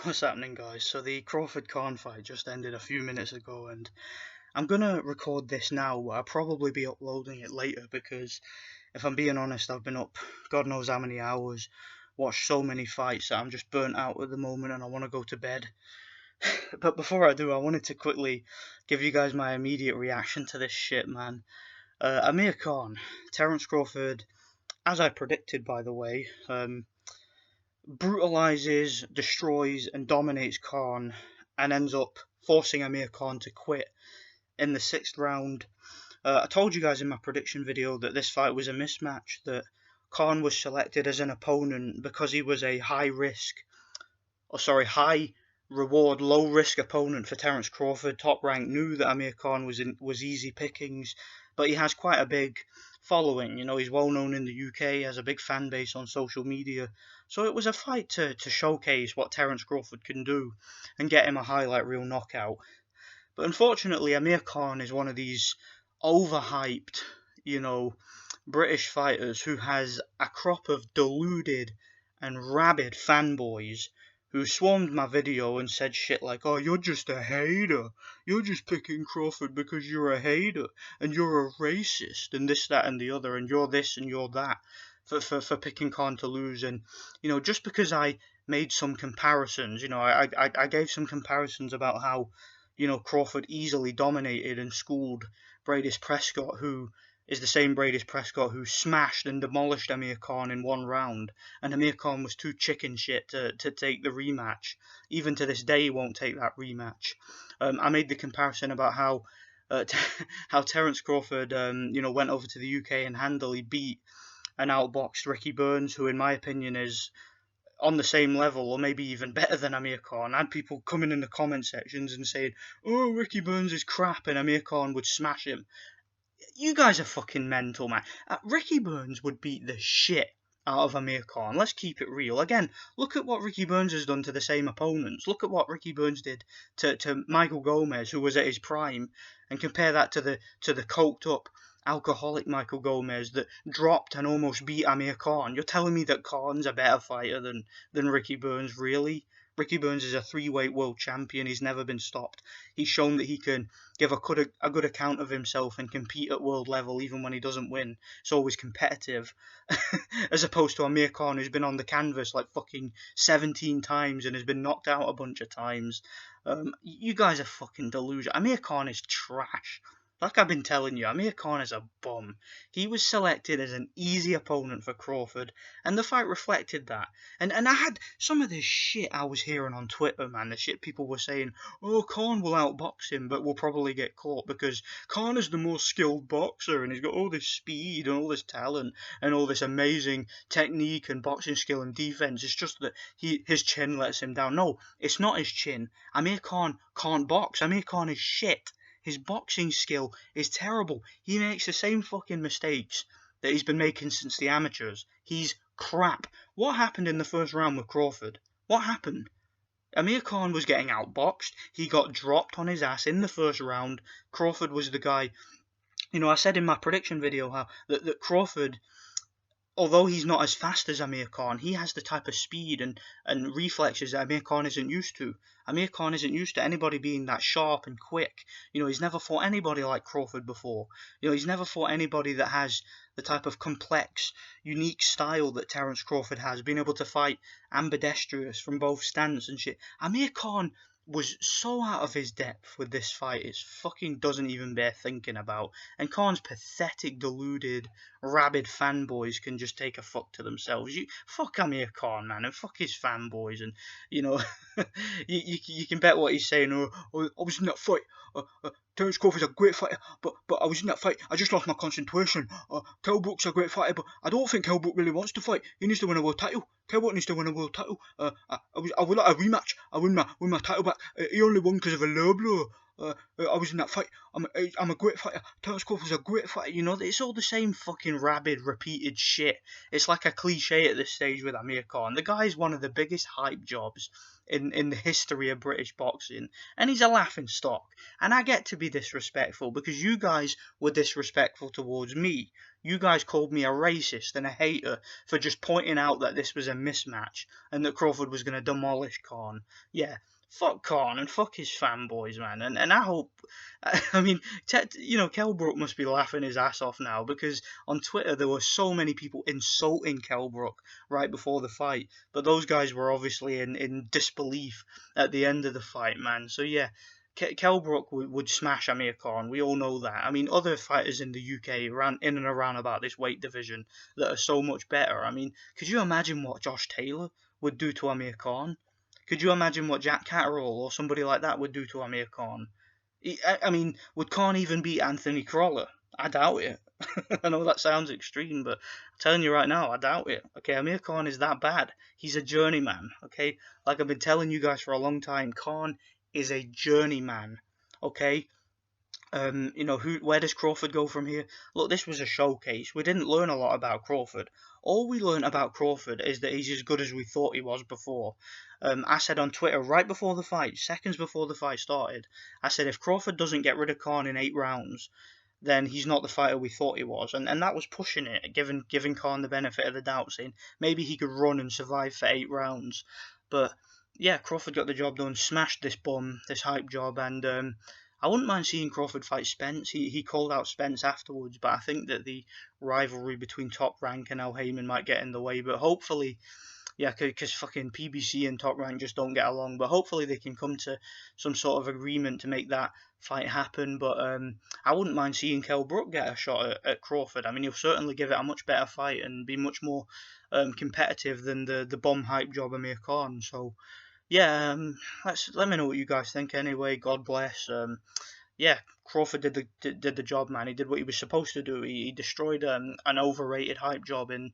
What's happening, guys? So the Crawford-Khan fight just ended a few minutes ago, and I'm gonna record this now, but I'll probably be uploading it later because, if I'm being honest, I've been up God knows how many hours, watched so many fights that I'm just burnt out at the moment and I want to go to bed. But before I do, I wanted to quickly give you guys my immediate reaction to this shit, man. Amir Khan, Terence Crawford, as I predicted, by the way, brutalizes, destroys, and dominates Khan, and ends up forcing Amir Khan to quit in the sixth round. I told you guys in my prediction video that this fight was a mismatch, that Khan was selected as an opponent because he was a high reward, low risk opponent for Terence Crawford. Top Rank knew that Amir Khan was easy pickings, but he has quite a big following. You know, he's well known in the UK, has a big fan base on social media. So it was a fight to showcase what Terence Crawford can do and get him a highlight reel knockout. But unfortunately, Amir Khan is one of these overhyped, British fighters who has a crop of deluded and rabid fanboys who swarmed my video and said shit like, "Oh, you're just a hater. You're just picking Crawford because you're a hater, and you're a racist, and this, that, and the other, and you're this and you're that for picking Khan to lose." And, just because I made some comparisons, I gave some comparisons about how, Crawford easily dominated and schooled Bradis Prescott, who is the same Bradis Prescott who smashed and demolished Amir Khan in one round, and Amir Khan was too chicken shit to take the rematch. Even to this day, he won't take that rematch. I made the comparison about how how Terence Crawford, went over to the UK and handily beat and outboxed Ricky Burns, who, in my opinion, is on the same level or maybe even better than Amir Khan. I had people coming in the comment sections and saying, "Oh, Ricky Burns is crap and Amir Khan would smash him." You guys are fucking mental, man. Ricky Burns would beat the shit out of Amir Khan. Let's keep it real. Again, look at what Ricky Burns has done to the same opponents. Look at what Ricky Burns did to Michael Gomez, who was at his prime, and compare that to the coked up alcoholic Michael Gomez that dropped and almost beat Amir Khan. You're telling me that Khan's a better fighter than Ricky Burns, really? Ricky Burns is a three-weight world champion. He's never been stopped. He's shown that he can give a good account of himself and compete at world level even when he doesn't win. It's always competitive. As opposed to Amir Khan, who's been on the canvas like fucking 17 times and has been knocked out a bunch of times. You guys are fucking delusional. Amir Khan is trash. Like I've been telling you, Amir Khan is a bum. He was selected as an easy opponent for Crawford, and the fight reflected that. And I had some of this shit I was hearing on Twitter, man. The shit people were saying, "Oh, Khan will outbox him, but will probably get caught because Khan is the more skilled boxer, and he's got all this speed and all this talent and all this amazing technique and boxing skill and defense. It's just that his chin lets him down." No, it's not his chin. Amir Khan can't box. Amir Khan is shit. His boxing skill is terrible. He makes the same fucking mistakes that he's been making since the amateurs. He's crap. What happened in the first round with Crawford? What happened? Amir Khan was getting outboxed. He got dropped on his ass in the first round. Crawford was the guy. I said in my prediction video how that Crawford, although he's not as fast as Amir Khan, he has the type of speed and reflexes that Amir Khan isn't used to. Amir Khan isn't used to anybody being that sharp and quick. He's never fought anybody like Crawford before. He's never fought anybody that has the type of complex, unique style that Terence Crawford has, being able to fight ambidextrous from both stance and shit. Amir Khan was so out of his depth with this fight, it fucking doesn't even bear thinking about. And Khan's pathetic, deluded, rabid fanboys can just take a fuck to themselves. Fuck Amir Khan, man, and fuck his fanboys. And you can bet what he's saying. I was in that fight. Terence Crawford's a great fighter, but I was in that fight. I just lost my concentration. Kell Brook's a great fighter, but I don't think Kell Brook really wants to fight. He needs to win a world title. Kell Brook needs to win a world title. I would like a rematch. I win my title back. He only won because of a low blow. I was in that fight. I'm a great fighter. Terence Crawford's a great fighter. It's all the same fucking rabid, repeated shit. It's like a cliche at this stage with Amir Khan. The guy's one of the biggest hype jobs in the history of British boxing, and he's a laughing stock. And I get to be disrespectful because you guys were disrespectful towards me. You guys called me a racist and a hater for just pointing out that this was a mismatch and that Crawford was going to demolish Khan. Yeah, fuck Khan and fuck his fanboys, man. And I hope, I mean, Kell Brook must be laughing his ass off now, because on Twitter there were so many people insulting Kell Brook right before the fight, but those guys were obviously in disbelief at the end of the fight, man. So yeah, Kell Brook would smash Amir Khan. We all know that. I mean, other fighters in the UK ran in and around about this weight division that are so much better. I mean, could you imagine what Josh Taylor would do to Amir Khan? Could you imagine what Jack Catterall or somebody like that would do to Amir Khan? I mean, would Khan even beat Anthony Crawler? I doubt it. I know that sounds extreme, but I'm telling you right now, I doubt it. Okay, Amir Khan is that bad. He's a journeyman. Okay, like I've been telling you guys for a long time, Khan is a journeyman. Okay, where does Crawford go from here? Look, this was a showcase. We didn't learn a lot about Crawford. All we learned about Crawford is that he's as good as we thought he was before. I said on Twitter right before the fight, seconds before the fight started, I said if Crawford doesn't get rid of Khan in 8 rounds, then he's not the fighter we thought he was. And that was pushing it, giving Khan the benefit of the doubt, saying maybe he could run and survive for 8 rounds. But yeah, Crawford got the job done, smashed this bum, this hype job, and I wouldn't mind seeing Crawford fight Spence. He called out Spence afterwards, but I think that the rivalry between Top Rank and Al Heyman might get in the way. But hopefully, yeah, because fucking PBC and Top Rank just don't get along. But hopefully they can come to some sort of agreement to make that fight happen. But I wouldn't mind seeing Kell Brook get a shot at Crawford. I mean, he'll certainly give it a much better fight and be much more competitive than the bomb hype job Amir Khan. So yeah, let me know what you guys think. Anyway, God bless. Yeah, Crawford did the job, man. He did what he was supposed to do. He destroyed an overrated hype job in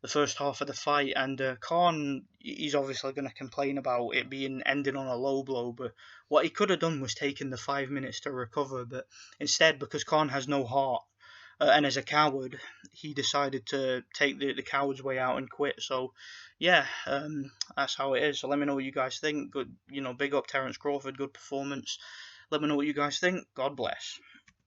the first half of the fight, and Khan, he's obviously going to complain about it being ending on a low blow, but what he could have done was taken the 5 minutes to recover, but instead, because Khan has no heart, and as a coward, he decided to take the coward's way out and quit. So, yeah, that's how it is. So let me know what you guys think. Good, big up Terence Crawford, good performance. Let me know what you guys think. God bless.